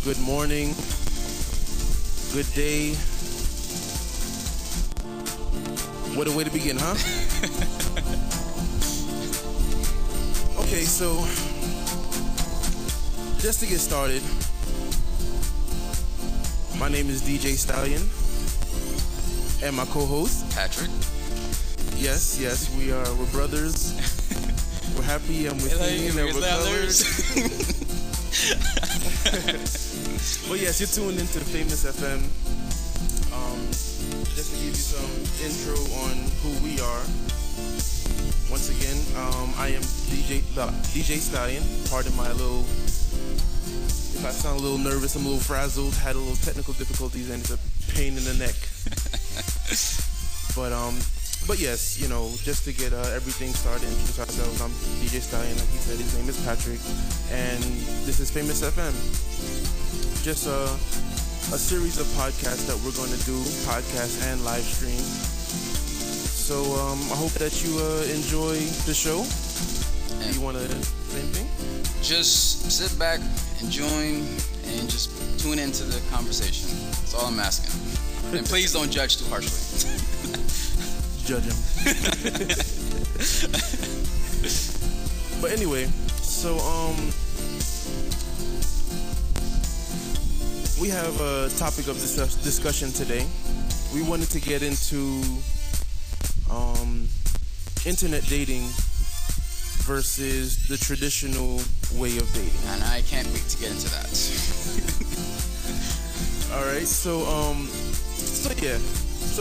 good morning, good day. What a way to begin, huh? Okay, so just to get started, my name is DJ StalLion, and my co-host Patrick. Yes, we're brothers. We're happy and we're singing and we're colors. But yes, you're tuned into Famous FM. Just to give you some intro on who we are. Once again, I am DJ StalLion. Pardon my little, if I sound a little nervous, I'm a little frazzled, had a little technical difficulties, and it's a pain in the neck. But yes, just to get everything started, introduce ourselves. I'm DJ StalLion, like he said. His name is Patrick, and this is Famous FM. Just a series of podcasts that we're going to do, podcast and live stream. So I hope that you enjoy the show. And you want to say anything? Just sit back and join and just tune into the conversation. That's all I'm asking. And please don't judge too harshly. Judge him. But anyway, so we have a topic of discussion today. We wanted to get into internet dating versus the traditional way of dating. And I can't wait to get into that. All right, so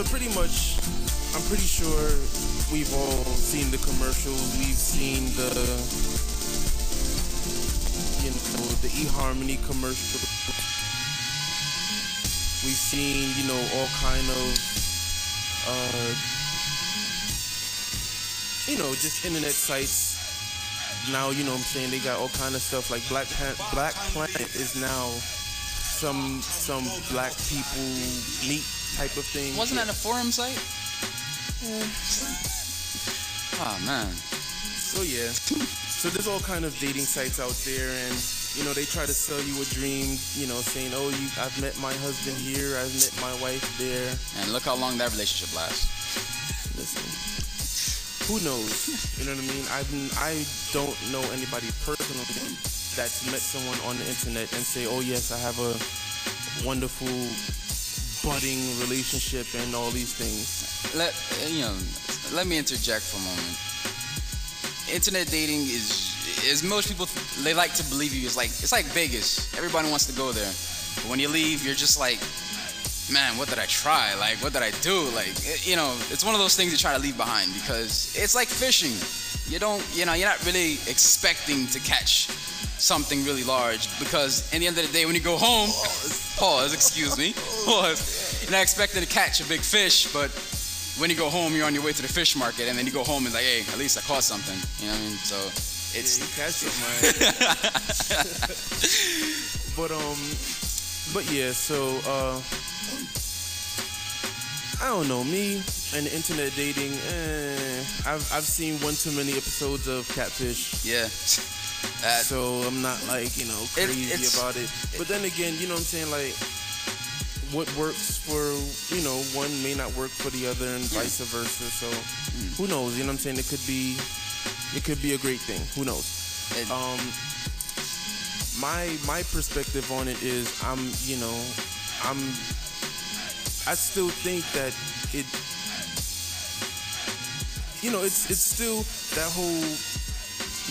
pretty much, I'm pretty sure we've all seen the commercials. We've seen the eHarmony commercial. We've seen, all kind of, just internet sites. Now, what I'm saying, they got all kind of stuff like Black Planet is now some black people meet type of thing. Wasn't that a forum site? Oh man. So yeah. So there's all kind of dating sites out there, and they try to sell you a dream, saying, oh, I've met my husband here, I've met my wife there. And look how long that relationship lasts. Listen, who knows? You know what I mean? I don't know anybody personally that's met someone on the internet and say, oh yes, I have a wonderful budding relationship and all these things. Let me interject for a moment. Internet dating is most people, they like to believe you. It's like Vegas. Everybody wants to go there. But when you leave, you're just like, man, what did I try? Like, what did I do? Like, it's one of those things you try to leave behind because it's like fishing. You're not really expecting to catch something really large because at the end of the day, when you go home, you're not expecting to catch a big fish, but when you go home, you're on your way to the fish market, and then you go home and like, hey, at least I caught something. You know what I mean? So it's you catch something, man. But yeah, so I don't know, me and the internet dating. I've seen one too many episodes of Catfish. Yeah. So I'm not crazy about it. But then again, what I'm saying, like, what works for one may not work for the other, and vice versa. So who knows? You know what I'm saying? It could be a great thing. Who knows? My perspective on it is I still think that it's still that whole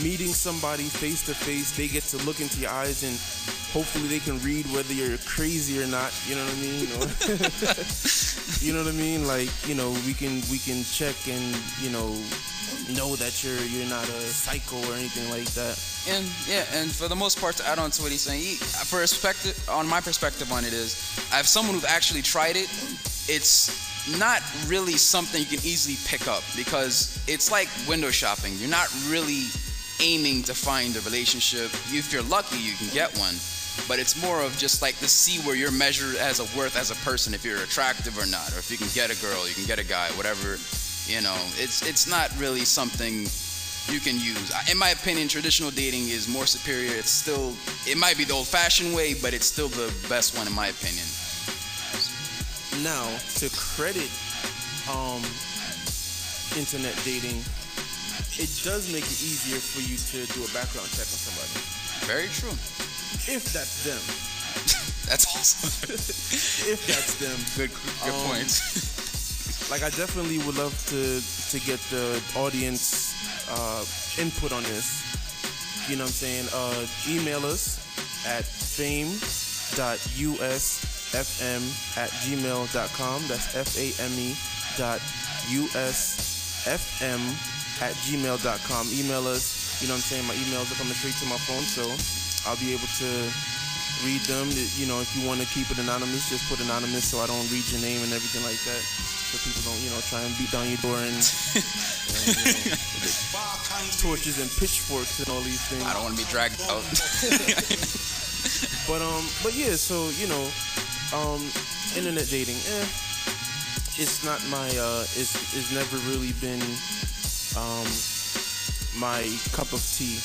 meeting somebody face to face. They get to look into your eyes and hopefully they can read whether you're crazy or not. You know what I mean? You know what I mean? Like, we can check and know that you're not a psycho or anything like that. And for the most part, to add on to what he's saying, on my perspective on it is, I have someone who's actually tried it. It's not really something you can easily pick up because it's like window shopping. You're not really aiming to find a relationship. If you're lucky, you can get one. But it's more of just like to see where you're measured as a worth as a person, if you're attractive or not, or if you can get a girl, you can get a guy, whatever. It's not really something you can use. In my opinion, traditional dating is more superior. It might be the old-fashioned way, but it's still the best one in my opinion. Now, to credit internet dating, it does make it easier for you to do a background check on somebody. Very true. If that's them. That's awesome. If that's them. Good point. Like, I definitely would love to get the audience input on this. You know what I'm saying? Email us at fame.usfm@gmail.com. That's fame.usfm@gmail.com. Email us. You know what I'm saying? My emails are coming straight to my phone, so I'll be able to read them. You know, if you want to keep it anonymous, just put anonymous so I don't read your name and everything like that. So people don't, try and beat down your door and torches and pitchforks and all these things. I don't want to be dragged out. But yeah, so internet dating, it's not my it's never really been my cup of tea.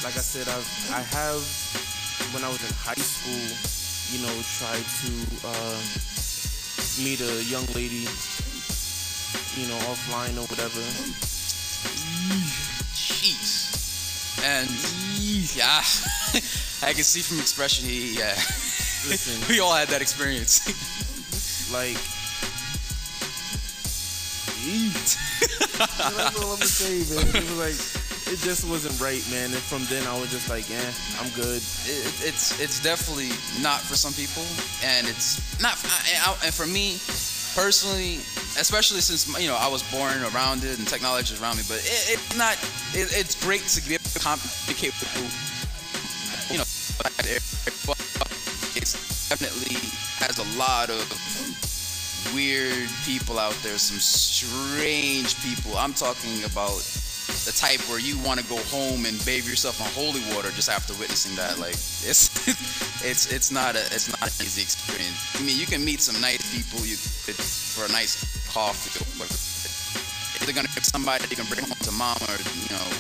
Like I said, I have when I was in high school, tried to meet a young lady, offline or whatever. Jeez. And yeah, I can see from expression Listen, we all had that experience. Like, that's all I'm gonna say, man. It was like, it just wasn't right, man. And from then I was just like, I'm good. It's definitely not for some people, and it's not. And for me personally, especially since I was born around it and technology is around me, but it's not. It's great to be able to communicate with people, but it's definitely has a lot of weird people out there, some strange people. I'm talking about the type where you want to go home and bathe yourself in holy water just after witnessing that. Like, it's not an easy experience. I mean, you can meet some nice people for a nice coffee or whatever. If they're gonna pick somebody you can bring home to mom or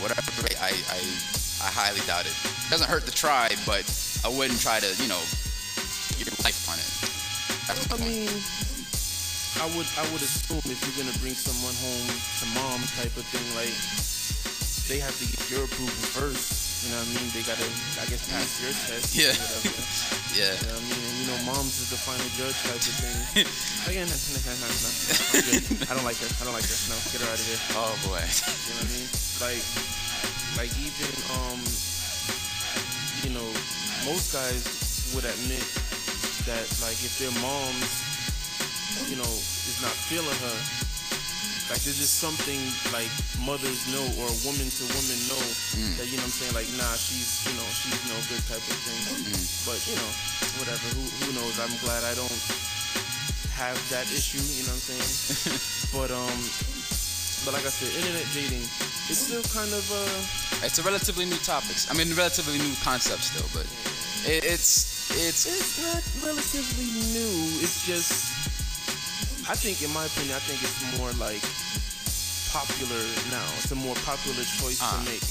whatever, I highly doubt it. It doesn't hurt to try, but I wouldn't try to your life on it. I mean, I would assume if you're gonna bring someone home to mom type of thing, like, they have to get your approval first. You know what I mean? They gotta, I guess, pass your test. Yeah. Or whatever. Yeah. You know what I mean? And moms is the final judge type of thing. Like, no, I'm good. I don't like her. No, get her out of here. Oh boy. You know what I mean? Like even most guys would admit that, like, if their moms is not feeling her, like, there's just something, like, mothers know or woman to woman know that, what I'm saying, like, nah, she's no good type of thing. But, whatever, who knows? I'm glad I don't have that issue, you know what I'm saying? But like I said, internet dating, it's still kind of it's a relatively new topic. I mean, relatively new concept still, but it's not relatively new. It's just, I think, in my opinion, it's more like popular now. It's a more popular choice to make.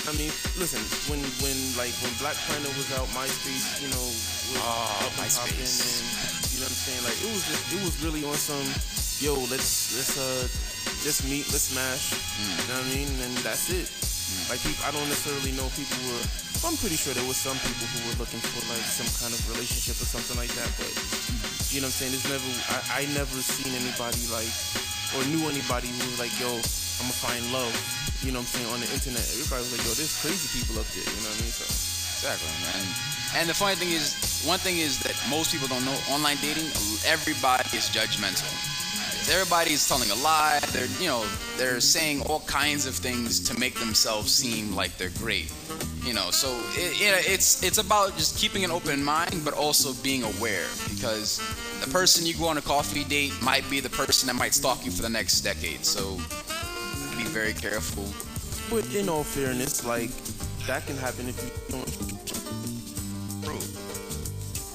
I mean, listen, when Black Planet was out, MySpace, was up and popping, and you know what I'm saying? Like, it was really on some, let's meet, let's smash. You know what I mean? And that's it. Like, people, I don't necessarily know people were. I'm pretty sure there was some people who were looking for, like, some kind of relationship or something like that, but you know what I'm saying? It's never. I never seen anybody, like, or knew anybody who was like, yo, I'm gonna find love. You know what I'm saying? On the internet, everybody was like, yo, there's crazy people up there. You know what I mean? So exactly, man. And the funny thing is, one thing is that most people don't know online dating. Everybody is judgmental. Everybody is telling a lie. They're saying all kinds of things to make themselves seem like they're great. So it's about just keeping an open mind, but also being aware, because the person you go on a coffee date might be the person that might stalk you for the next decade. So be very careful. But in all fairness, like, that can happen if you don't.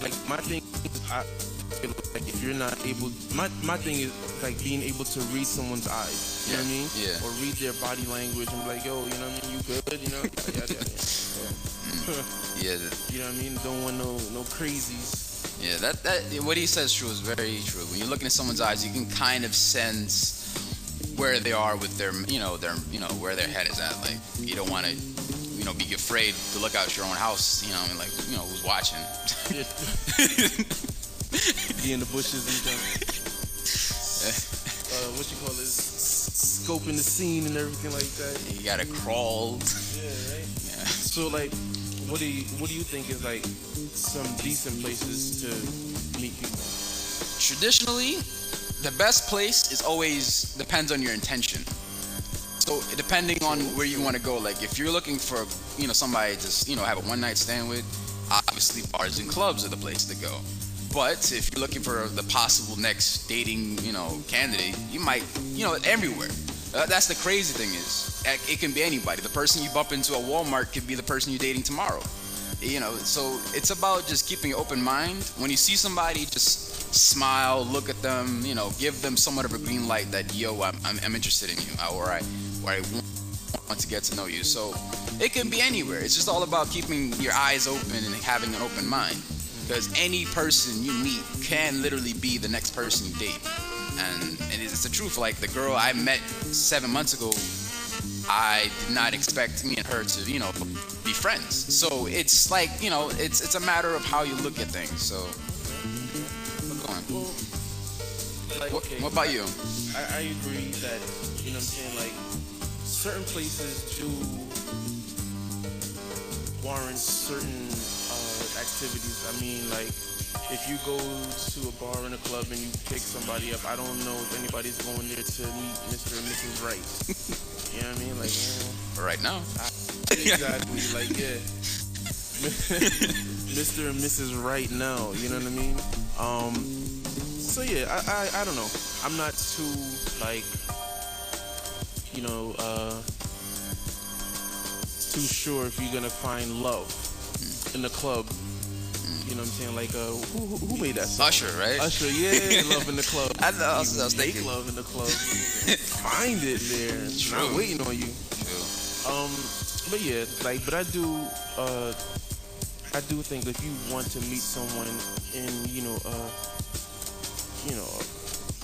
Like, my thing is, I feel like if you're not able. My thing is like being able to read someone's eyes. You know what I mean? Yeah. Or read their body language and be like, yo, you know what I mean? You good? You know? Yada, yada. So, Yeah. you know what I mean? Don't want no crazies. Yeah. That what he says true is very true. When you're looking at someone's eyes, you can kind of sense where they are with their where their head is at. Like you don't want to be afraid to look out your own house. Like who's watching. Be in the bushes and what you call it, scoping the scene and everything like that. You gotta crawl. Yeah, right. Yeah. So like, what do you think is like some decent places to meet people? Traditionally, the best place is always depends on your intention. So depending on where you want to go, like if you're looking for somebody to have a one night stand with, obviously bars and clubs are the place to go. But if you're looking for the possible next dating candidate, you might everywhere. That's the crazy thing is it can be anybody. The person you bump into at Walmart could be the person you're dating tomorrow. So it's about just keeping an open mind. When you see somebody, just smile, look at them, give them somewhat of a green light that I'm interested in you, or I want to get to know you. So it can be anywhere. It's just all about keeping your eyes open and having an open mind, because any person you meet can literally be the next person you date. And it's the truth. Like the girl I met 7 months ago, I did not expect me and her to be friends. So it's like it's a matter of how you look at things. So Well, like, what about you? I agree that, what I'm saying, like, certain places do warrant certain activities. I mean, like, if you go to a bar in a club and you pick somebody up, I don't know if anybody's going there to meet Mr. and Mrs. Right. You know what I mean? Like, Right now. Exactly. Like, yeah. Mr. and Mrs. Right now. You know what I mean? So yeah, I don't know. I'm not too like too sure if you're gonna find love in the club. You know what I'm saying? Like who made that song? Usher, right? Usher, yeah, Love in the Club. I know. I was Make thinking. love in the club. Find it there. True. Not waiting on you. True. But yeah, like, but I do think if you want to meet someone in a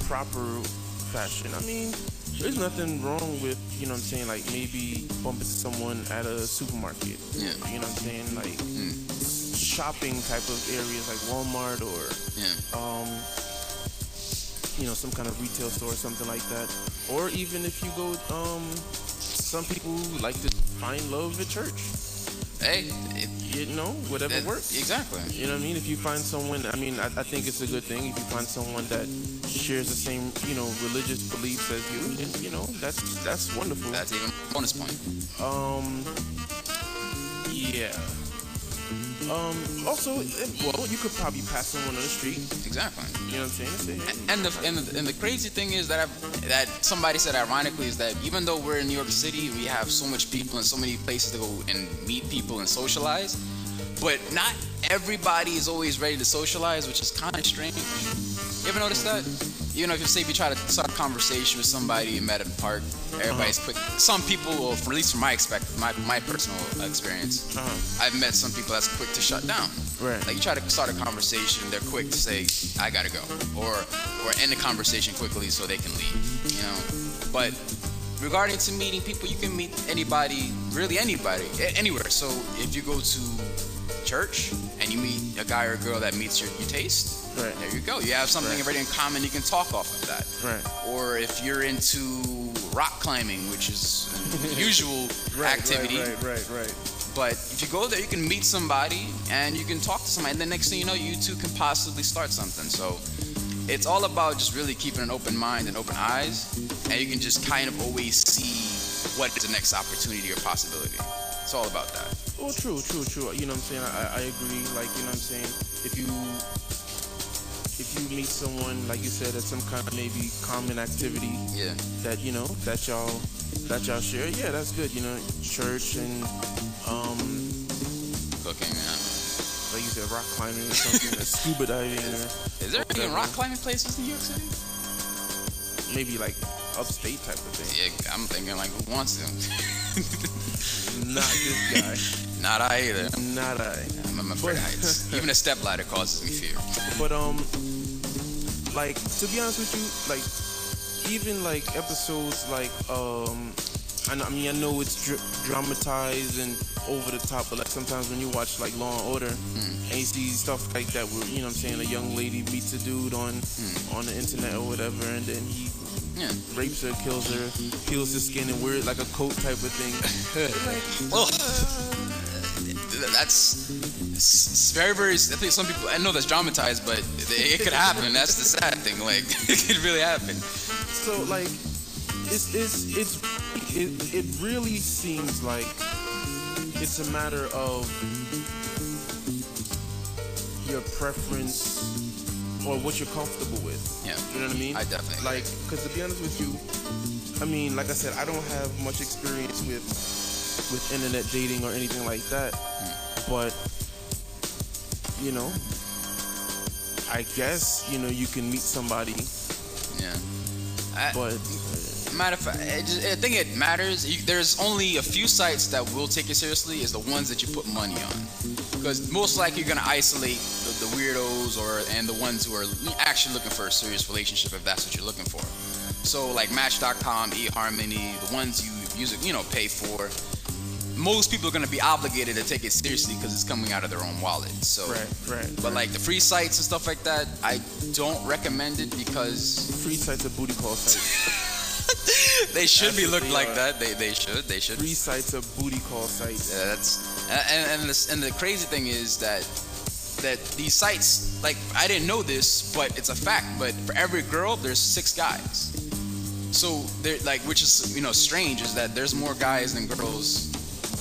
proper fashion, I mean, there's nothing wrong with, like maybe bumping into someone at a supermarket. Yeah. You know what I'm saying? Like shopping type of areas like Walmart or some kind of retail store or something like that. Or even if you go, some people like to find love at church. Hey, whatever works. Exactly. You know what I mean? If you find someone, I mean, I think it's a good thing. If you find someone that shares the same, religious beliefs as you, then, that's wonderful. That's even a bonus point. Yeah. Also, you could probably pass someone on the street. Exactly. You know what I'm saying? And the crazy thing is that somebody said ironically is that even though we're in New York City, we have so much people and so many places to go and meet people and socialize, but not everybody is always ready to socialize, which is kind of strange. You ever notice that? If you try to start a conversation with somebody you met at a park, everybody's quick. Some people, or at least from my personal experience, I've met some people that's quick to shut down. Right. Like you try to start a conversation, they're quick to say, "I gotta go," or end the conversation quickly so they can leave. But regarding to meeting people, you can meet anybody, really anybody, anywhere. So if you go to church and you meet a guy or a girl that meets your taste. Right. There you go. You have something already in common. You can talk off of that. Right. Or if you're into rock climbing, which is an usual activity. Right. But if you go there, you can meet somebody and you can talk to somebody. And the next thing you know, you two can possibly start something. So it's all about just really keeping an open mind and open eyes. And you can just kind of always see what is the next opportunity or possibility. It's all about that. Well, true. You know what I'm saying? I agree. Like, you know what I'm saying? If you meet someone, like you said, at some kind of maybe common activity that y'all share, yeah, that's good. Church and cooking, like you said, rock climbing or something, or scuba diving. Is there any rock climbing places in New York City? Maybe like upstate type of thing. Yeah, I'm thinking like, who wants to? Not this guy. Not I either. Not I. I'm afraid of heights. Even a step ladder causes me fear. But like, to be honest with you, like, even like episodes like I know it's dramatized and over the top, but like sometimes when you watch like Law and Order and you see stuff like that where, you know what I'm saying, a young lady meets a dude on the internet or whatever, and then he rapes her, kills her, peels his skin and wears like a coat type of thing. That's very, very. I think some people, I know that's dramatized, but it could happen. That's the sad thing. Like, it could really happen. So like, it really seems like it's a matter of your preference or what you're comfortable with. Yeah. You know what I mean? I definitely like, because to be honest with you, I mean, like I said, I don't have much experience with internet dating or anything like that, but you know, I guess, you know, you can meet somebody. Yeah. But matter of fact, I think it matters. There's only a few sites that will take it seriously. Is the ones that you put money on, because most likely you're gonna isolate the weirdos and the ones who are actually looking for a serious relationship, if that's what you're looking for. So like Match.com, eHarmony, the ones you use, you know, pay for. Most people are going to be obligated to take it seriously because it's coming out of their own wallet. So, But like the free sites and stuff like that, I don't recommend it because free sites are booty call sites. They should be looked like that. They should. Free sites are booty call sites. Yeah, and the crazy thing is that these sites, like, I didn't know this, but it's a fact. But for every girl, there's 6 guys. So they're like, which is, you know, strange, is that there's more guys than girls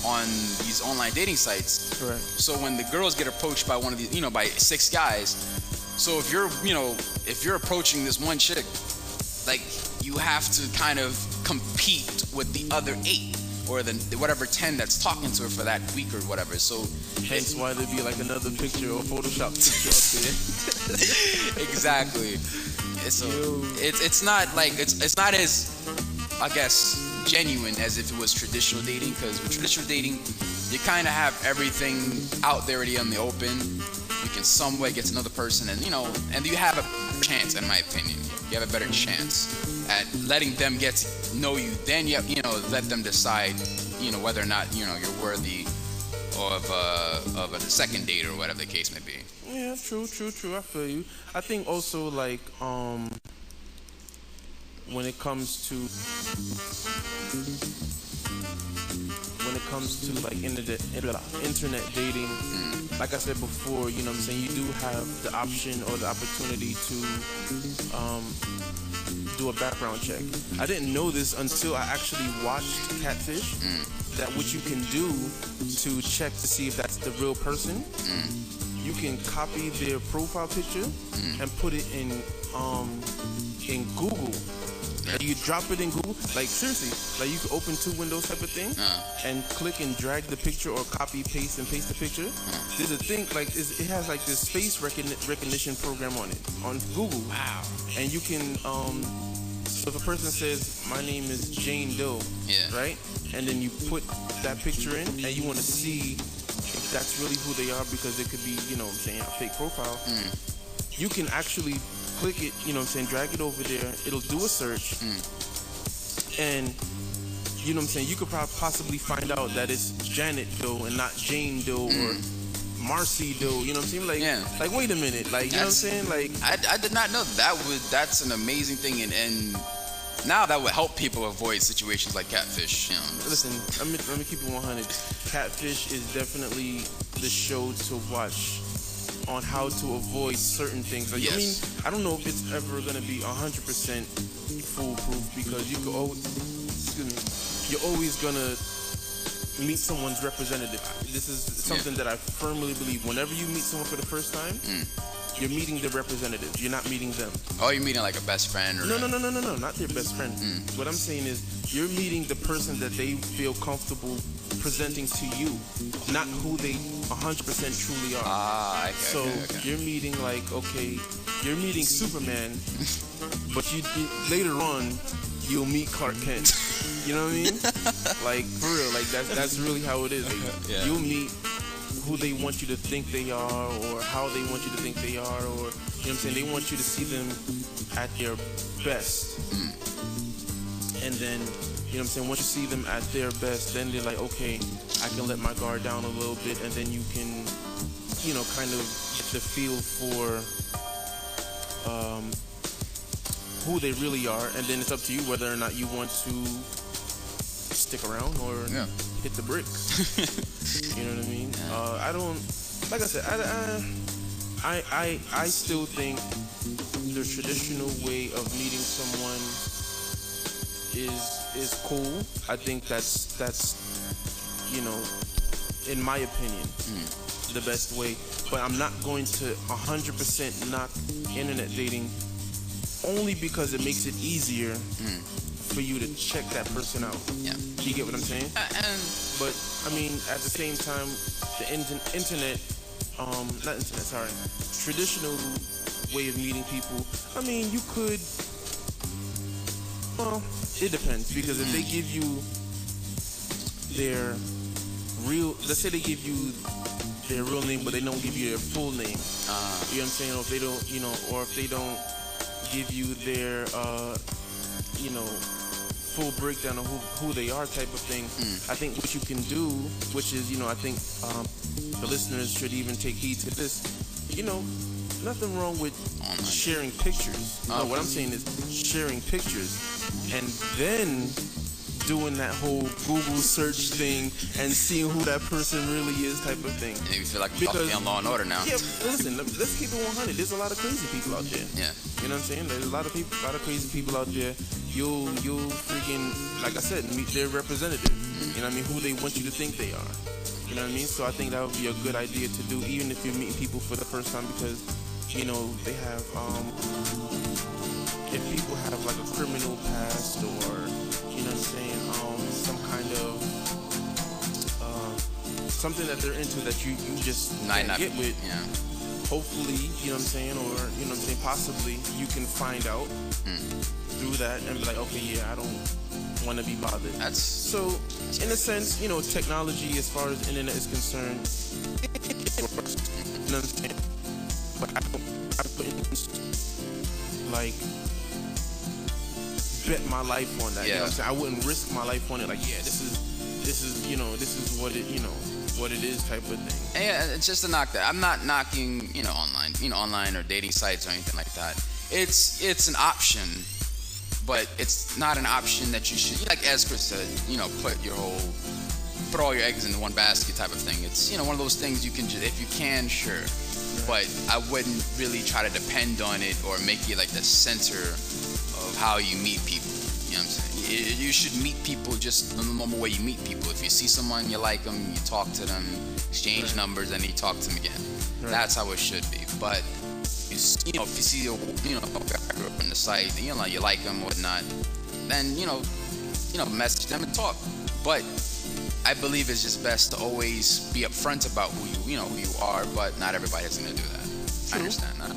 on these online dating sites. Correct. So when the girls get approached by one of these, you know, by 6 guys, so if you're approaching this one chick, like, you have to kind of compete with the other 8 or the whatever 10 that's talking to her for that week or whatever. So hence why there'd be like another picture or Photoshop picture up there. Exactly. So it's not like it's not as, I guess, genuine as if it was traditional dating, because with traditional dating you kind of have everything out there already on the open. You can some way get to know the person, and you know, and you have a chance, in my opinion, you have a better chance at letting them get to know you. Then you know, let them decide, you know, whether or not, you know, you're worthy of a second date or whatever the case may be. Yeah, true. I feel you. I think also like when it comes to like internet dating, like I said before, you know what I'm saying, you do have the option or the opportunity to do a background check. I didn't know this until I actually watched Catfish, that what you can do to check to see if that's the real person, you can copy their profile picture and put it in Google. Like, you drop it in Google, like seriously, like you can open 2 windows type of thing, and click and drag the picture or copy, paste and paste the picture. There's a thing like it has like this face recognition program on it on Google. Wow. And you can so if a person says, my name is Jane Doe, right? And then you put that picture in, and you want to see if that's really who they are, because it could be, you know what I'm saying, a fake profile. You can actually click it, you know what I'm saying, drag it over there, it'll do a search, and you know what I'm saying, you could possibly find out that it's Janet Doe and not Jane Doe or Marcy Doe, you know what I'm saying, like wait a minute, like, you know what I'm saying, like I did not know that's an amazing thing, and now that would help people avoid situations like Catfish, you know. Listen, let me keep it 100. Catfish is definitely the show to watch on how to avoid certain things. Like, I mean, I don't know if it's ever gonna be 100% foolproof, because you could always, you're always gonna meet someone's representative. This is something that I firmly believe. Whenever you meet someone for the first time, you're meeting the representatives. You're not meeting them. Oh, you're meeting like a best friend? Or No, not their best friend. What I'm saying is you're meeting the person that they feel comfortable presenting to you, not who they 100% truly are. Okay, so you're meeting you're meeting Superman, but later on you'll meet Clark Kent. You know what I mean? Like, for real, like that's really how it is. Like, you'll meet who they want you to think they are, or how they want you to think they are, or, you know what I'm saying? They want you to see them at their best. And then, you know what I'm saying, once you see them at their best, then they're like, okay, I can let my guard down a little bit, and then you can, you know, kind of get the feel for who they really are, and then it's up to you whether or not you want to stick around or hit the bricks. You know what I mean? I don't, like I said, I still think the traditional way of meeting someone is cool. I think that's you know, in my opinion, the best way. But I'm not going to 100% knock internet dating only because it makes it easier for you to check that person out. Yeah. You get what I'm saying? But I mean, at the same time, the internet, traditional way of meeting people. I mean, you could. Well, it depends, because if they give you their real, let's say they give you their real name, but they don't give you their full name. You know what I'm saying? Or if they don't, you know, or if they don't give you their, you know, full breakdown of who they are, type of thing. I think what you can do, which is, you know, I think the listeners should even take heed to this. You know, nothing wrong with sharing pictures. No, what I'm saying is sharing pictures, and then doing that whole Google search thing and seeing who that person really is, type of thing. And you feel like you're on Law and Order now. Yeah, listen, let's keep it 100. There's a lot of crazy people out there. Yeah. You know what I'm saying? There's a lot of crazy people out there. You'll freaking, like I said, meet their representative. You know what I mean? Who they want you to think they are. You know what I mean? So I think that would be a good idea to do, even if you're meeting people for the first time, because, you know, they have, if people have like a criminal past, or, you know what I'm saying, some kind of, something that they're into that you just can't get with. Yeah. Hopefully, you know what I'm saying, or, you know what I'm saying, possibly you can find out through that and be like, okay, yeah, I don't want to be bothered. So, in a sense, you know, technology as far as the internet is concerned, it works. You know what I'm saying? But I wouldn't, like, bet my life on that. You know what I'm saying? I wouldn't risk my life on it. Like, yeah, this is, you know, this is what it, you know, what it is, type of thing. Yeah, it's just to knock that. I'm not knocking, you know, online or dating sites or anything like that. It's an option, but it's not an option that you should, like as Chris said, you know, put all your eggs in one basket, type of thing. It's, you know, one of those things you can just, if you can, sure. But I wouldn't really try to depend on it or make it like the center of how you meet people. You know what I'm saying? You should meet people just the normal way you meet people. If you see someone, you like them, you talk to them, exchange numbers, and you talk to them again. That's how it should be. But you know, if you see a guy on the site, you know, you like them, whatnot, then you know, message them and talk. But I believe it's just best to always be upfront about who you are. But not everybody is gonna do that. I understand that.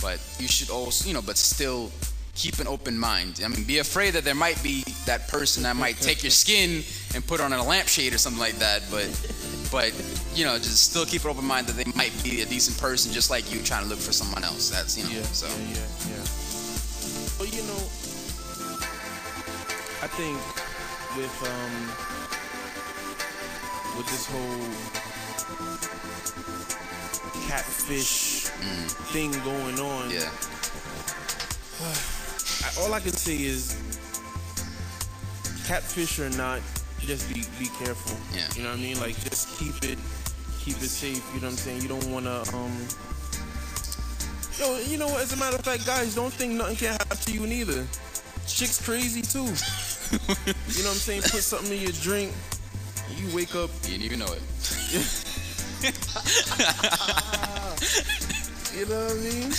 But you should also, you know, but still keep an open mind. I mean, be afraid that there might be that person that might take your skin and put on a lampshade or something like that. But you know, just still keep an open mind that they might be a decent person, just like you trying to look for someone else. That's, you know, so. Yeah. Well, you know, I think with this whole catfish thing going on, all I can say is, catfish or not, just be careful. Yeah. You know what I mean? Like, just keep it safe. You know what I'm saying? You don't want to, you know what? As a matter of fact, guys, don't think nothing can happen to you neither. Chicks crazy too. You know what I'm saying? Put something in your drink, you wake up. You didn't even know it. You know what I mean?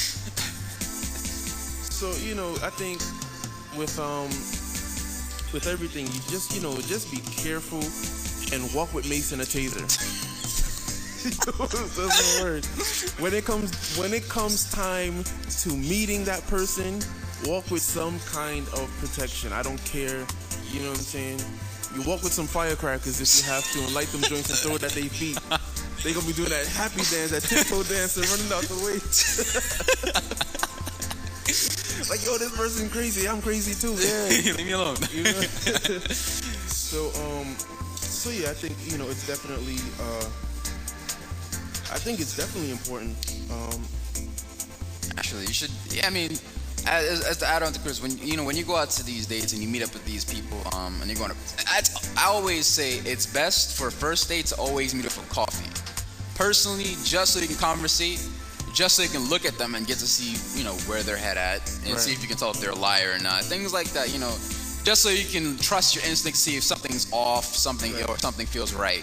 So, you know, I think with everything, you just, you know, just be careful and walk with mace and a taser. Doesn't work. When it comes time to meeting that person, walk with some kind of protection. I don't care. You know what I'm saying? You walk with some firecrackers if you have to, and light them joints and throw it at their feet. They gonna be doing that happy dance, that tiptoe dance, and running out the way. Like, yo, this person crazy. I'm crazy too. Yeah, leave me alone. You know? So yeah, I think, you know, it's definitely. I think it's definitely important. Actually, you should. Yeah, I mean, as to add on to Chris, when you go out to these dates and you meet up with these people, and you're going to, I always say it's best for first dates to always meet up for coffee. Personally, just so you can conversate, just so you can look at them and get to see, you know, where their head at, and see if you can tell if they're a liar or not. Things like that, you know, just so you can trust your instincts, see if something's off, or something feels right.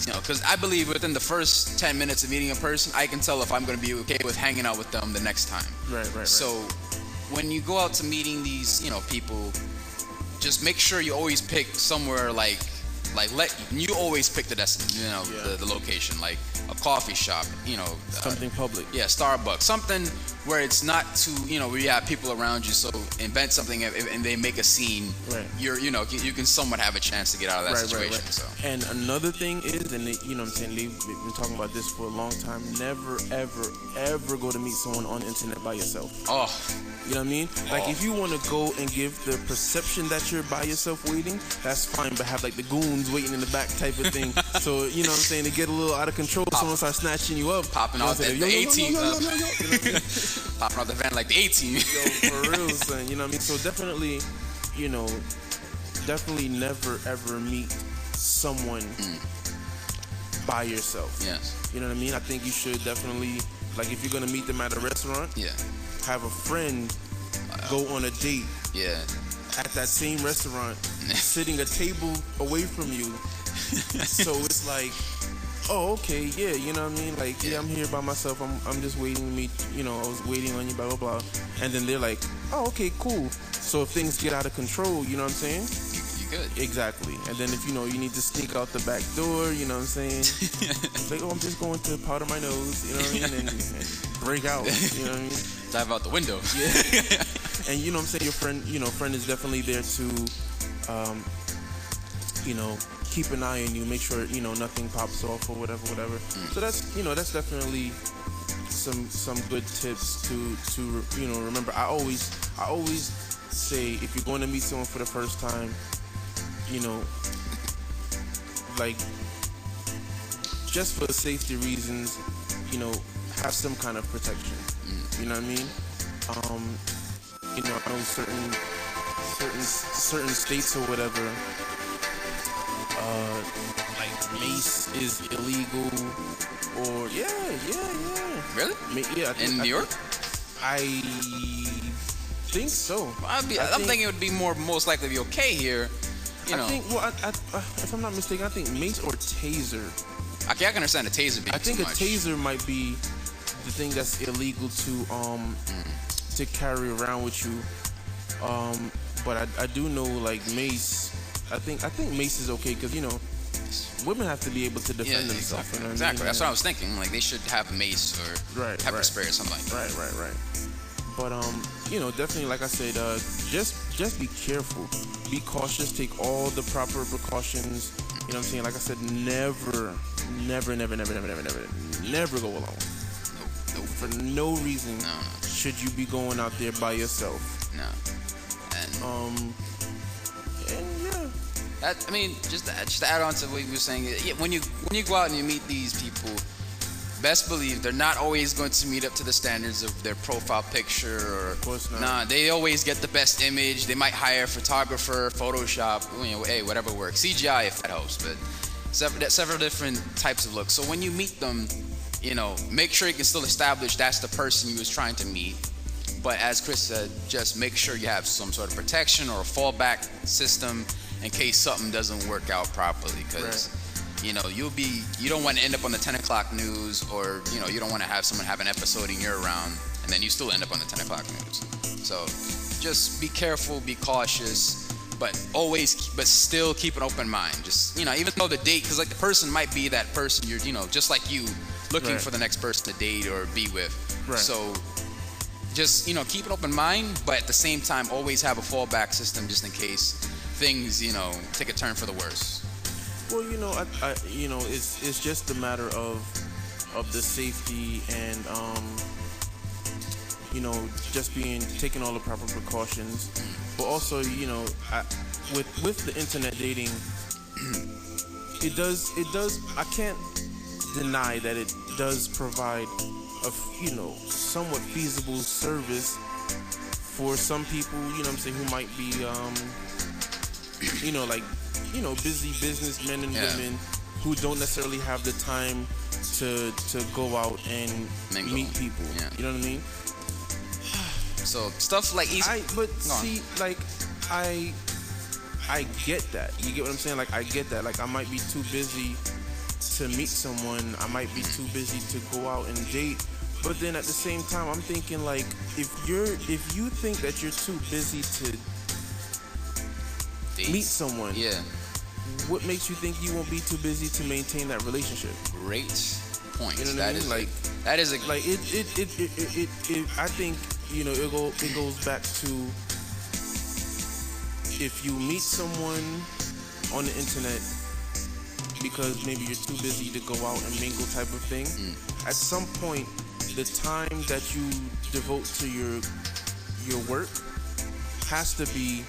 You know, because I believe within the first 10 minutes of meeting a person, I can tell if I'm going to be okay with hanging out with them the next time. Right. So when you go out to meeting these, you know, people, just make sure you always pick somewhere you always pick the destination, you know, the location, like a coffee shop, you know, something public. Yeah, Starbucks, something where it's not too, you know, where you have people around you. So invent something and they make a scene. Right. You know, you can somewhat have a chance to get out of that situation. Right. So. And another thing is, and they, you know what I'm saying, they've been talking about this for a long time. Never, ever go to meet someone on the internet by yourself. Oh. You know what I mean? Like, if you want to go and give the perception that you're by yourself waiting, that's fine. But have like the goons waiting in the back type of thing. So, you know what I'm saying, to get a little out of control, someone starts snatching you up. Popping out the A-team. Popping out the van like the A-team. Yo, for real, son. You know what I mean? So definitely, you know, never ever meet someone by yourself. Yes. You know what I mean? I think you should definitely, like, if you're gonna meet them at a restaurant, have a friend go on a date. Yeah. At that same restaurant, sitting a table away from you. So it's like, oh, okay, yeah, you know what I mean? Like, yeah, I'm here by myself. I'm just waiting to meet, you know, I was waiting on you, blah, blah, blah. And then they're like, oh, okay, cool. So if things get out of control, you know what I'm saying? You good. Exactly. And then if, you know, you need to sneak out the back door, you know what I'm saying? Like, oh, I'm just going to powder my nose, you know what I mean? And break out, you know what I mean? Dive out the window. Yeah. And you know what I'm saying? Your friend is definitely there to, you know, keep an eye on you, make sure, you know, nothing pops off or whatever. So that's, you know, that's definitely some good tips to you know, remember. I always say, if you're going to meet someone for the first time, you know, like, just for safety reasons, you know, have some kind of protection. You know what I mean? You know, I know certain states or whatever, like mace is illegal, or yeah. Really? Yeah. In New York? I think so. I'm thinking it would be most likely to be okay here. You know. I think, well, if I'm not mistaken, I think mace or taser. Okay, I can understand a taser being I think too a much. taser might be the thing that's illegal to carry around with you. But I do know, like, mace. I think mace is okay because, you know, women have to be able to defend themselves. Exactly. You know what Exactly. I mean? That's what I was thinking. Like, they should have mace or pepper spray or something like that. Right. But you know, definitely, like I said, just be careful, be cautious, take all the proper precautions. You know what I'm saying? Like I said, never go alone. Nope. For no reason No. should you be going out there by yourself. No. And yeah. I mean, just to add on to what you were saying, when you go out and you meet these people, best believe they're not always going to meet up to the standards of their profile picture. Or, of course not. Nah, they always get the best image. They might hire a photographer, Photoshop, you know, hey, whatever works. CGI if that helps, but several different types of looks. So when you meet them, you know, make sure you can still establish that's the person you was trying to meet. But as Chris said, just make sure you have some sort of protection or a fallback system in case something doesn't work out properly. Because, you don't want to end up on the 10 o'clock news, or you don't want to have someone have an episode and you're around and then you still end up on the 10 o'clock news. So just be careful, be cautious, but still keep an open mind. Just even though the date, because like the person might be that person you're just like you looking for the next person to date or be with. Right. So just keep an open mind, but at the same time always have a fallback system just in case things take a turn for the worse. Well, I it's just a matter of the safety and just taking all the proper precautions, but also with the internet dating, it does I can't deny that it does provide a somewhat feasible service for some people, who might be busy businessmen and women who don't necessarily have the time to go out and meet people. Yeah. You know what I mean? So stuff like I get that. You get what I'm saying? Like, I get that. Like, I might be too busy to meet someone. I might be too busy to go out and date. But then at the same time, I'm thinking, like, if you think that you're too busy to meet someone, what makes you think you won't be too busy to maintain that relationship? Great point. You know what I mean? I think it goes back to, if you meet someone on the internet because maybe you're too busy to go out and mingle type of thing, at some point the time that you devote to your work has to be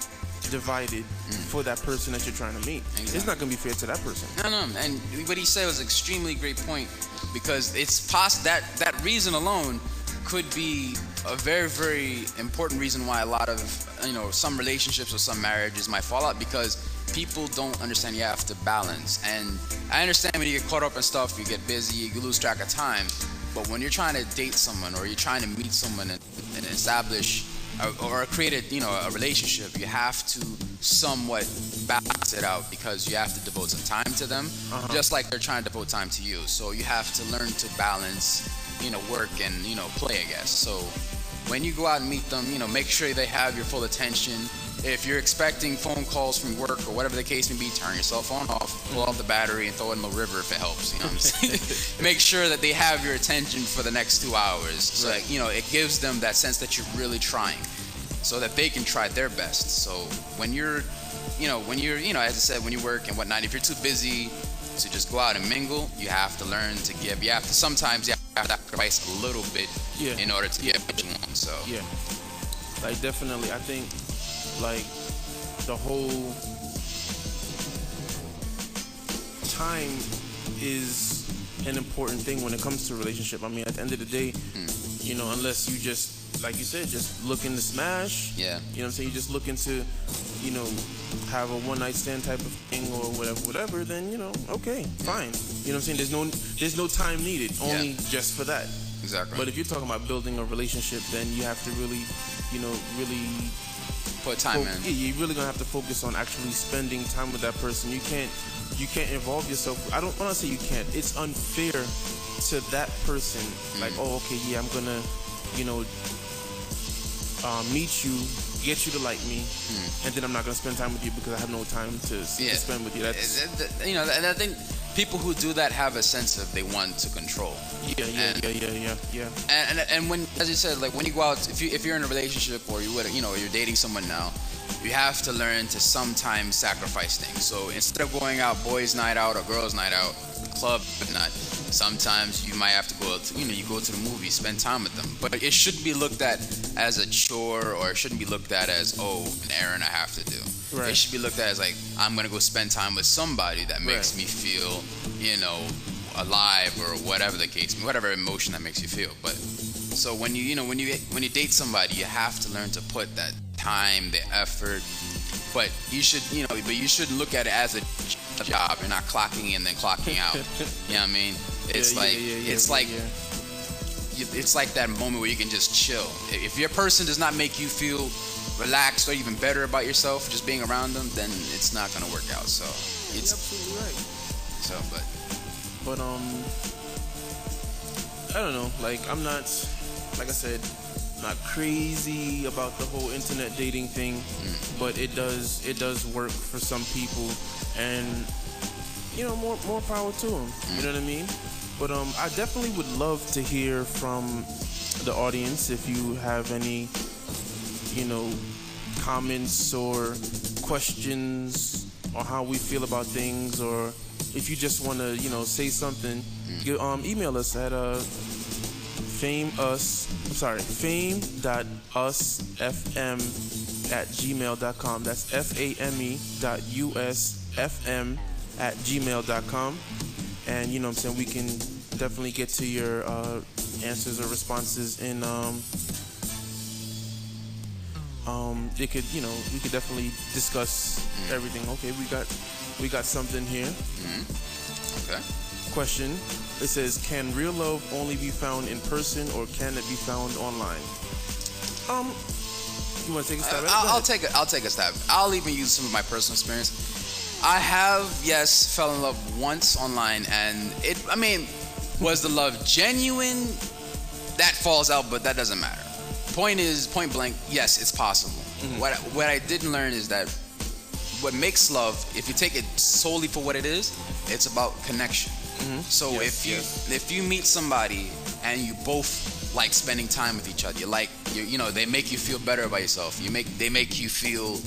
divided for that person that you're trying to meet. Exactly. It's not going to be fair to that person. No, and what he said was an extremely great point, because it's that reason alone could be a very, very important reason why a lot of some relationships or some marriages might fall out, because people don't understand you have to balance. And I understand when you get caught up in stuff, you get busy, you lose track of time. But when you're trying to date someone, or you're trying to meet someone and establish or create a relationship, you have to somewhat balance it out, because you have to devote some time to them, just like they're trying to devote time to you. So you have to learn to balance, work and play, I guess. So when you go out and meet them, make sure they have your full attention. If you're expecting phone calls from work or whatever the case may be, turn your cell phone off, pull off the battery, and throw it in the river if it helps. You know what I'm saying? Make sure that they have your attention for the next 2 hours. So Right. it gives them that sense that you're really trying, so that they can try their best. So when you're, as I said, when you work and whatnot, if you're too busy to just go out and mingle, you have to learn to give. Sometimes you have to sacrifice a little bit in order to get what you want. So like, definitely, I think, like, the whole time is an important thing when it comes to a relationship. I mean, at the end of the day, unless you just, like you said, just looking to smash. Yeah. You know what I'm saying? You're just looking to, have a one night stand type of thing or whatever, then, okay, fine. You know what I'm saying? There's no time needed, only just for that. Exactly. But if you're talking about building a relationship, then you have to really, really put time in. Yeah, you're really gonna have to focus on actually spending time with that person. You can't involve yourself. I don't want to say you can't. It's unfair to that person. Like, oh, okay, yeah, I'm gonna, meet you, get you to like me, and then I'm not gonna spend time with you because I have no time to spend with you. That's, and I think people who do that have a sense of they want to control. Yeah. And when, as you said, like, when you go out, if you're in a relationship, or you're dating someone now, you have to learn to sometimes sacrifice things. So instead of going out boys' night out or girls' night out, club or not, sometimes you might have to go to, you go to the movies, spend time with them. But it shouldn't be looked at as a chore, or it shouldn't be looked at as, an errand I have to do. Right. It should be looked at as, like, I'm gonna go spend time with somebody that makes me feel, alive, or whatever the case, whatever emotion that makes you feel. But so when you date somebody, you have to learn to put that time, the effort. But you should look at it as a job. You're not clocking in then clocking out. You know what I mean? It's like that moment where you can just chill. If your person does not make you feel relaxed or even better about yourself just being around them, then it's not gonna work out. So you're absolutely right. so, but I don't know. Like, I'm not, like I said, not crazy about the whole internet dating thing, but it does work for some people, and more power to them. You know what I mean? But I definitely would love to hear from the audience if you have any, comments or questions on how we feel about things, or if you just want to, say something, email us at fame.usfm@gmail.com. That's fame.usfm@gmail.com. And we can definitely get to your answers or responses in we could definitely discuss everything. Okay, we got something here. Okay. Question. It says, can real love only be found in person, or can it be found online? You want to take a stab at it? I'll take a stab. I'll even use some of my personal experience. I have, yes, fell in love once online, and was the love genuine? That falls out, but that doesn't matter. Point blank, yes, it's possible. What I didn't learn is that what makes love, if you take it solely for what it is, it's about connection. So if you meet somebody and you both like spending time with each other, they make you feel better about yourself. They make you feel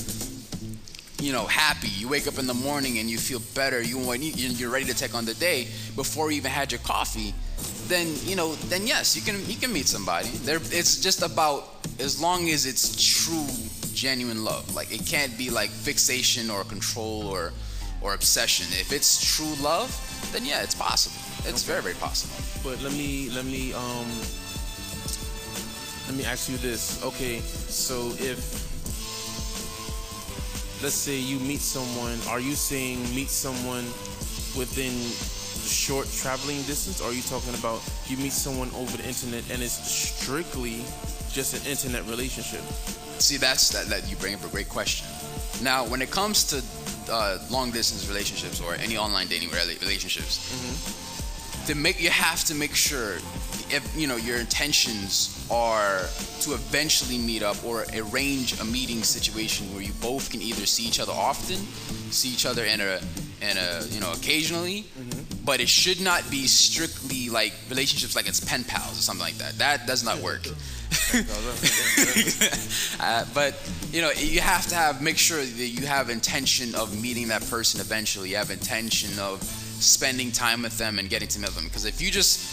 happy. You wake up in the morning and you feel better. You're ready to take on the day before you even had your coffee. Then yes, you can meet somebody. It's just about, as long as it's true, genuine love. Like, it can't be like fixation or control or obsession. If it's true love, then yeah, it's possible. It's very, very possible. But let me ask you this. Okay, so if, let's say you meet someone, are you saying meet someone within short traveling distance, or are you talking about you meet someone over the internet and it's strictly just an internet relationship? See, that you bring up a great question. Now, when it comes to long distance relationships or any online dating relationships, you have to make sure if your intentions are to eventually meet up or arrange a meeting situation where you both can either see each other often, see each other in a occasionally, but it should not be strictly like relationships like it's pen pals or something like that. That does not work. But you have to make sure that you have intention of meeting that person eventually. You have intention of spending time with them and getting to know them. Because if you just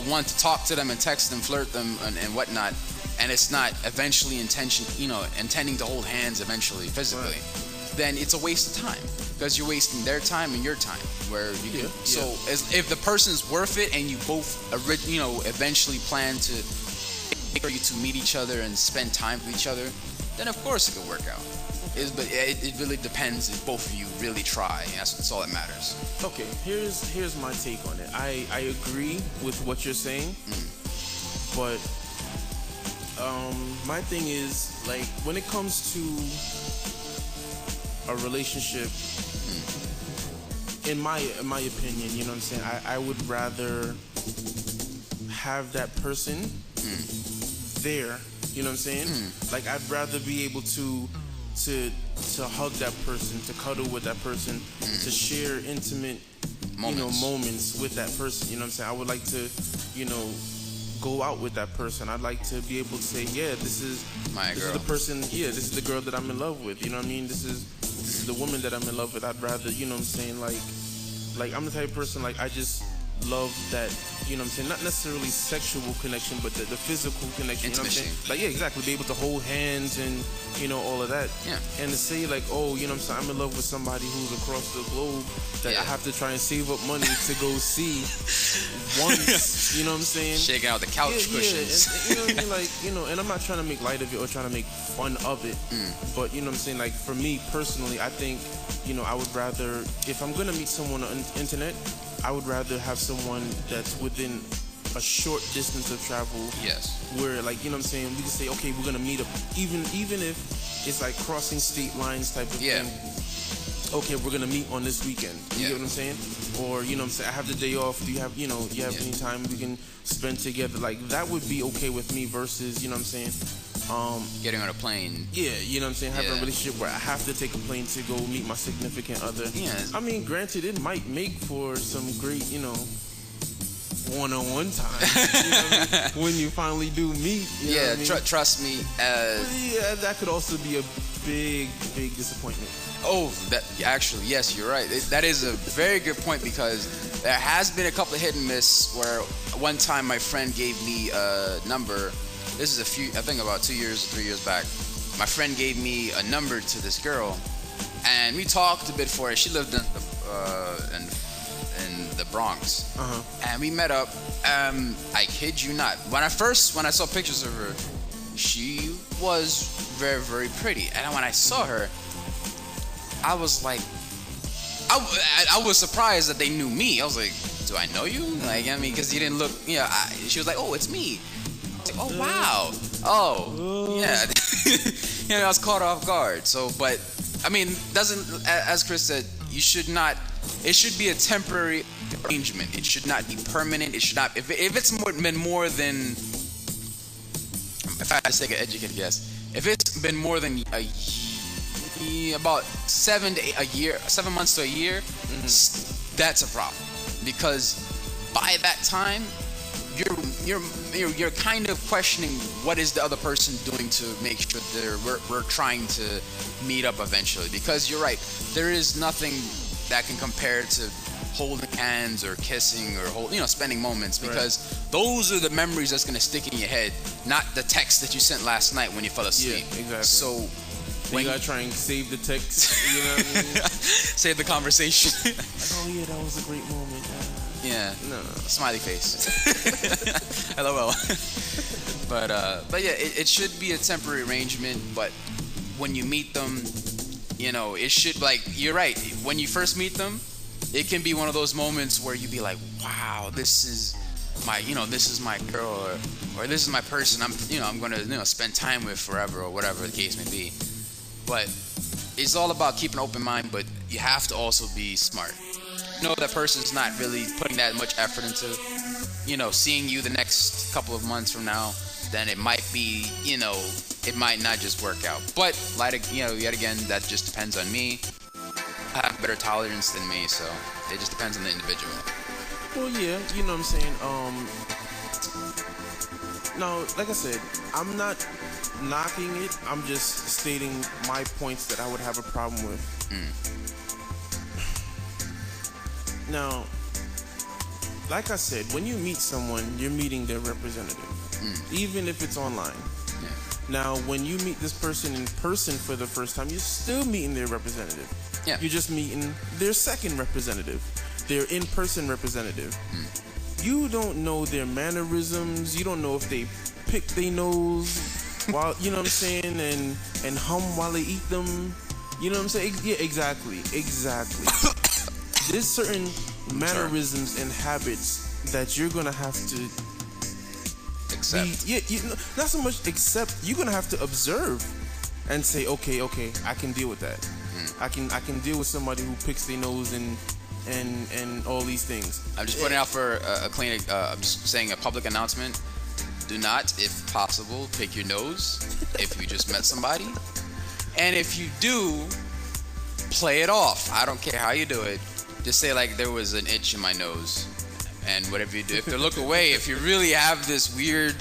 want to talk to them and text them, flirt them and whatnot, and it's not eventually intending to hold hands eventually physically, then it's a waste of time, because you're wasting their time and your time. Where you can, if the person's worth it and you both eventually plan to meet each other and spend time with each other, then of course it could work out. But it really depends if both of you really try. That's all that matters. Okay, here's my take on it. I agree with what you're saying, but my thing is, like, when it comes to a relationship, in my opinion, you know what I'm saying, I would rather have that person there, you know what I'm saying? Like, I'd rather be able to hug that person, to cuddle with that person, to share intimate moments with that person, you know what I'm saying? I would like to go out with that person. I'd like to be able to say, yeah, this is the person, this is the girl that I'm in love with, you know what I mean? This is the woman that I'm in love with. I'd rather, you know what I'm saying, like I'm the type of person, like, I just love that, you know what I'm saying, not necessarily sexual connection, but the physical connection, intimacy. You know what I'm saying? Like, yeah, exactly, be able to hold hands and, all of that. Yeah. And to say, like, oh, you know what I'm saying, I'm in love with somebody who's across the globe that I have to try and save up money to go see once, you know what I'm saying? Shaking out the couch cushions. And, you know what I mean? Like, and I'm not trying to make light of it or trying to make fun of it, but, you know what I'm saying, like, for me personally, I think, I would rather, if I'm gonna meet someone on the internet, I would rather have someone that's within a short distance of travel. Yes. Where, like, you know what I'm saying, we can say, okay, we're gonna meet up, even if it's like crossing state lines type of thing. okay, we're gonna meet on this weekend. You get what I'm saying? Or you know what I'm saying, I have the day off. Do you have any time we can spend together? Like that would be okay with me versus, you know what I'm saying, getting on a plane. Yeah, you know what I'm saying, having a relationship where I have to take a plane to go meet my significant other. Yeah. I mean, granted, it might make for some great, one-on-one time, when you finally do meet. You know what I mean? Trust me. Yeah, that could also be a big disappointment. Oh, actually, yes, you're right. That is a very good point, because there has been a couple of hit and miss where one time my friend gave me a number. This is I think about 2 years or 3 years back. My friend gave me a number to this girl, and we talked a bit for it. She lived in the Bronx, and we met up. I kid you not. When I saw pictures of her, she was very, very pretty, and when I saw her, I was like, I was surprised that they knew me. I was like, do I know you? Like, I mean, because you didn't look. She was like, oh, it's me. I was like, oh wow. Oh yeah. I was caught off guard. So, but I mean, as Chris said, it should be a temporary arrangement. It should not be permanent. It should not. If it's been more than, if I had to take an educated guess, if it's been more than about 7 months to a year, that's a problem, because by that time you're kind of questioning what is the other person doing to make sure that we're trying to meet up eventually. Because you're right, there is nothing that can compare to holding hands or kissing or spending moments, because those are the memories that's going to stick in your head, not the text that you sent last night when you fell asleep. Yeah, exactly. So when you gotta try and save the text, you know what I mean? Save the conversation. Like, oh yeah, that was a great moment. Yeah. No. Smiley face. LOL. But yeah, it should be a temporary arrangement. But when you meet them, it should, like, you're right. When you first meet them, it can be one of those moments where you be like, wow, this is my girl, or this is my person. I'm gonna spend time with forever, or whatever the case may be. But it's all about keeping an open mind, but you have to also be smart. That person's not really putting that much effort into, seeing you the next couple of months from now, then it might be, it might not just work out. But, yet again, that just depends on me. I have better tolerance than me, so it just depends on the individual. Well, yeah, you know what I'm saying. No, like I said, I'm not knocking it. I'm just stating my points that I would have a problem with. Now, like I said, when you meet someone, you're meeting their representative, even if it's online. Yeah. Now, when you meet this person in person for the first time, you're still meeting their representative. Yeah. You're just meeting their second representative, their in-person representative. You don't know their mannerisms. You don't know if they pick their nose while, you know what I'm saying, and hum while they eat them. You know what I'm saying? Yeah, exactly. There's certain mannerisms and habits that you're gonna have to accept. Not so much accept. You're gonna have to observe and say, okay, I can deal with that. I can deal with somebody who picks their nose and all these things. I'm just putting out for a clean. I'm just saying a public announcement. Do not, if possible, pick your nose if you just met somebody, and if you do, play it off. I don't care how you do it. Just say, like, there was an itch in my nose, and whatever you do, if they look away, if you really have this weird,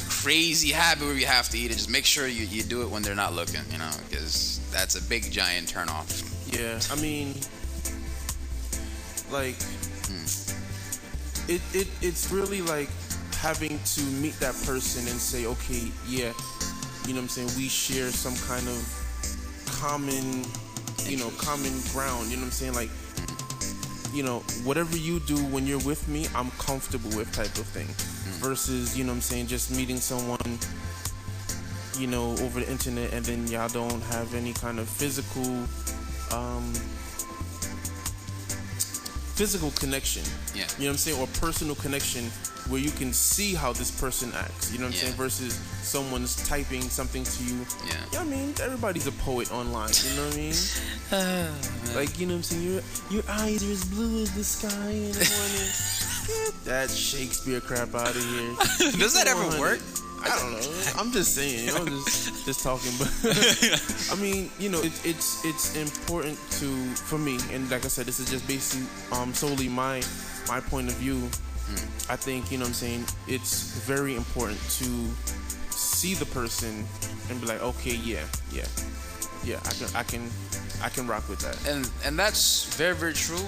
crazy habit where you have to eat it, just make sure you do it when they're not looking, because that's a big, giant turnoff. Yeah, I mean, like, it's really like having to meet that person and say, okay, yeah, you know what I'm saying, we share some kind of common ground, you know what I'm saying, like, whatever you do when you're with me, I'm comfortable with, type of thing. Versus, you know what I'm saying, just meeting someone, over the internet, and then y'all don't have any kind of physical physical connection. Yeah. You know what I'm saying? Or personal connection where you can see how this person acts. You know what I'm saying? Versus someone's typing something to you. Yeah. I mean, everybody's a poet online. You know what I mean? Like, you know what I'm saying? Your eyes are as blue as the sky in the morning. Get that Shakespeare crap out of here. Does that ever work? I don't know. I'm just saying. I'm just talking, but I mean, you know, it's important for me, and like I said, this is just basically solely my point of view. I think, you know what I'm saying, it's very important to see the person and be like, okay, yeah, I can rock with that. And that's very, very true,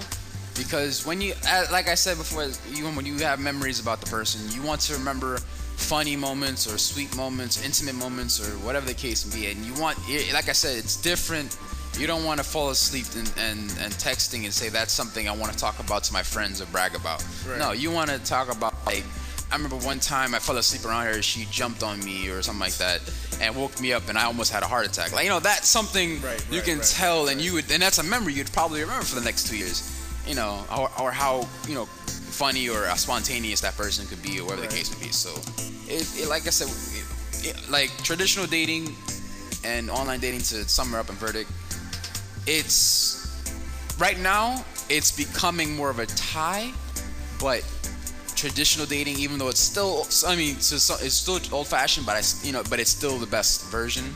because when you, like I said before, when you have memories about the person, you want to remember funny moments or sweet moments, intimate moments, or whatever the case may be. And you want, like I said, it's different. You don't want to fall asleep and texting and say that's something I want to talk about to my friends or brag about. Right. No, you want to talk about, like, I remember one time I fell asleep around her, she jumped on me or something like that and woke me up and I almost had a heart attack. Like, you know, that's something you can tell, and and that's a memory you'd probably remember for the next 2 years. You know, or how, you know, funny or spontaneous that person could be, or whatever the case may be. So, like I said, like traditional dating and online dating, to sum it up in verdict, it's right now it's becoming more of a tie, but traditional dating, even though it's still, I mean, it's still old-fashioned, but but it's still the best version,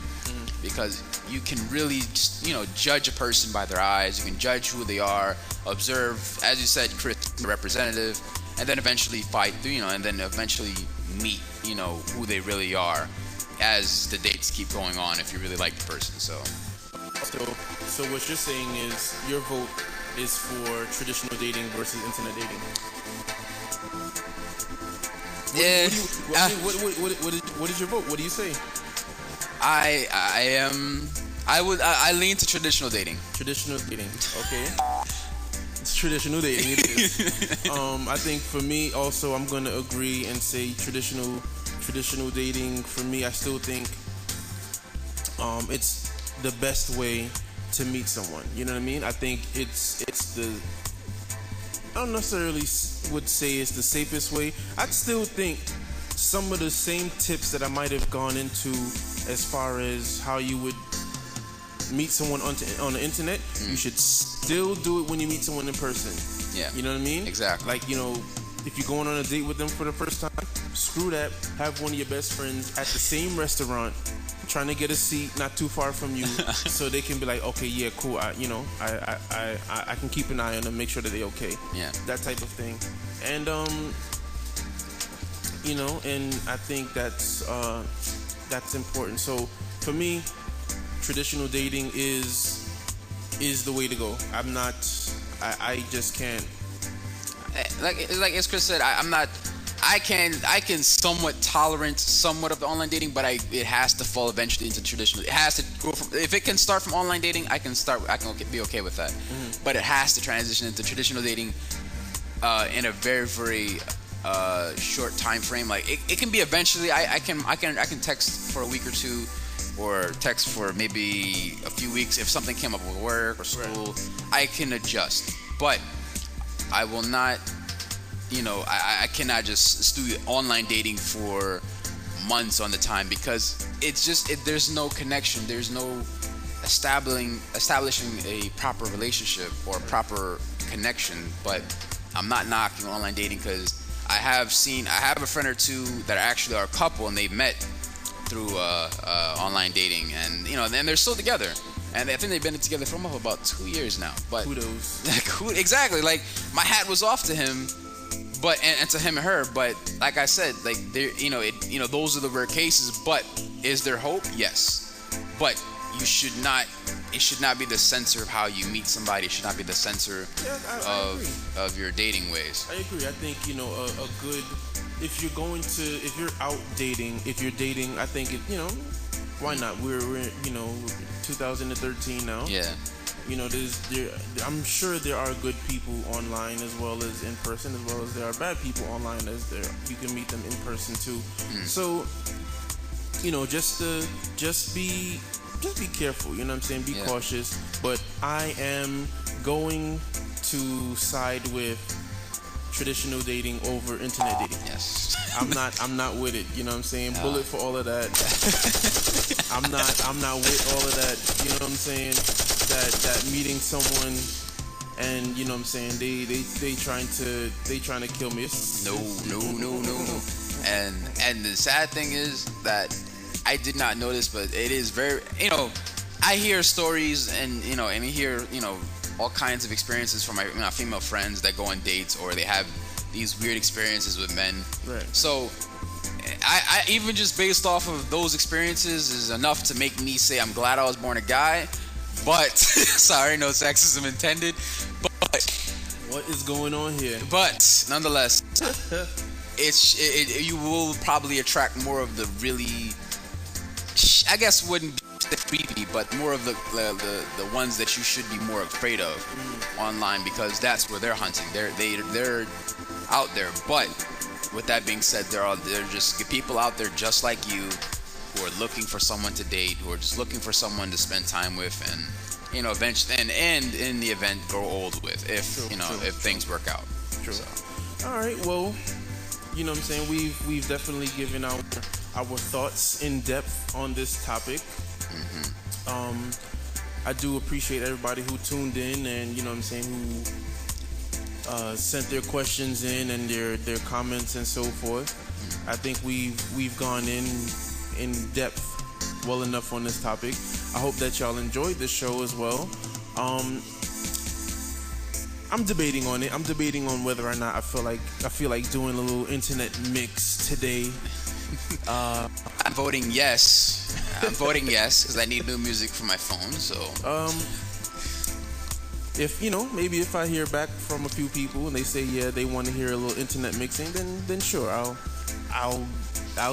because you can really, you know, judge a person by their eyes. You can judge who they are, observe, as you said, Chris, representative, and then eventually fight through, you know, and then eventually meet, you know, who they really are as the dates keep going on, if you really like the person. So what you're saying is your vote is for traditional dating versus internet dating. What is your vote? What do you say? I lean to traditional dating. Traditional dating, okay. It's traditional dating, it is. I think for me also, I'm gonna agree and say traditional dating. For me, I still think it's the best way to meet someone. You know what I mean? I think it's the, I don't necessarily would say it's the safest way. I'd still think some of the same tips that I might have gone into as far as how you would meet someone on the internet, you should still do it when you meet someone in person. Yeah. You know what I mean? Exactly. Like, you know, if you're going on a date with them for the first time, screw that. Have one of your best friends at the same restaurant trying to get a seat not too far from you, so they can be like, okay, yeah, cool. I can keep an eye on them, make sure that they're okay. Yeah. That type of thing. And you know, and I think that's important. So for me, traditional dating is the way to go. I just can't. Like as Chris said, I can somewhat tolerate somewhat of the online dating, but it has to fall eventually into traditional. It has to go from, if it can start from online dating, I can be okay with that. But it has to transition into traditional dating in a very, very short time frame. Like it can be eventually. I can text for a week or two, or text for maybe a few weeks if something came up with work or school. Right. I can adjust, but I will not. You know, I cannot just do online dating for months on the time, because it's just there's no connection. There's no establishing a proper relationship or proper connection. But I'm not knocking online dating, because I have a friend or two that actually are a couple, and they met through online dating, and you know, and they're still together. And I think they've been together for about 2 years now. But kudos. Exactly. Like, my hat was off to him. But and to him and her, but like I said, like those are the rare cases. But is there hope? Yes. But it should not be the censor of how you meet somebody. It should not be the censor of your dating ways. I agree. I think, you know, a good, if you're out dating, if you're dating, I think why not? We're 2013 now. Yeah. You know, I'm sure there are good people online as well as in person, as well as there are bad people online, you can meet them in person too. So, you know, just be careful, you know what I'm saying? Be cautious. But I am going to side with traditional dating over internet dating. Yes. I'm not with it. You know what I'm saying? Bullet for all of that. I'm not with all of that. You know what I'm saying? That meeting someone and you know what I'm saying, they trying to kill me. No. And the sad thing is that I did not know this, but it is very, I hear stories and hear, all kinds of experiences from my female friends that go on dates or they have these weird experiences with men. Right. So I even just based off of those experiences is enough to make me say I'm glad I was born a guy. But sorry, no sexism intended. But what is going on here? But nonetheless, you will probably attract more of the really, I guess wouldn't be creepy, but more of the ones that you should be more afraid of online, because that's where they're hunting. They're out there. But with that being said, there are just people out there just like you who are looking for someone to date, who are just looking for someone to spend time with, and eventually, and in the event, grow old with, if things work out. True. So. All right. Well, you know what I'm saying. We've definitely given our thoughts in depth on this topic. Mm-hmm. I do appreciate everybody who tuned in and you know what I'm saying, who sent their questions in and their comments and so forth. Mm-hmm. I think we've gone in depth well enough on this topic. I hope that y'all enjoyed this show as well. I'm debating on it. I'm debating on whether or not I feel like doing a little internet mix today. I'm voting yes. I'm voting yes because I need new music for my phone. So if maybe if I hear back from a few people and they say yeah they want to hear a little internet mixing, then sure I'll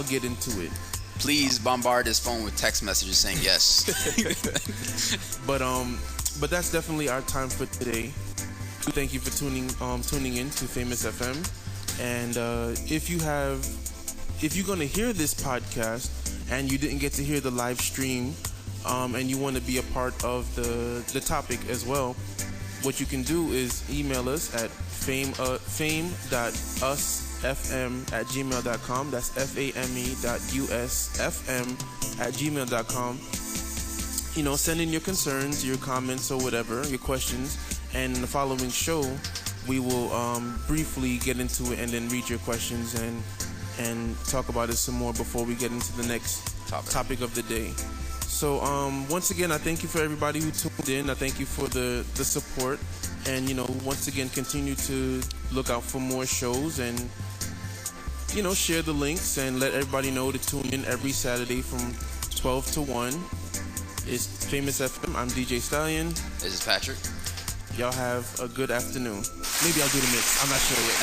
get into it. Please bombard his phone with text messages saying yes. But that's definitely our time for today. Thank you for tuning in to Famous FM. And if you're gonna hear this podcast and you didn't get to hear the live stream, and you want to be a part of the topic as well, what you can do is email us at fame.usfm@gmail.com. That's fame.usfm@gmail.com. Send in your concerns, your comments, or whatever, your questions. And in the following show, we will briefly get into it and then read your questions and talk about it some more before we get into the next topic of the day. So once again, I thank you for everybody who tuned in. I thank you for the support. And, once again, continue to look out for more shows and, share the links and let everybody know to tune in every Saturday from 12 to 1. It's Famous FM. I'm DJ StalLion. This is Patrick. Y'all have a good afternoon. Maybe I'll do the mix. I'm not sure yet.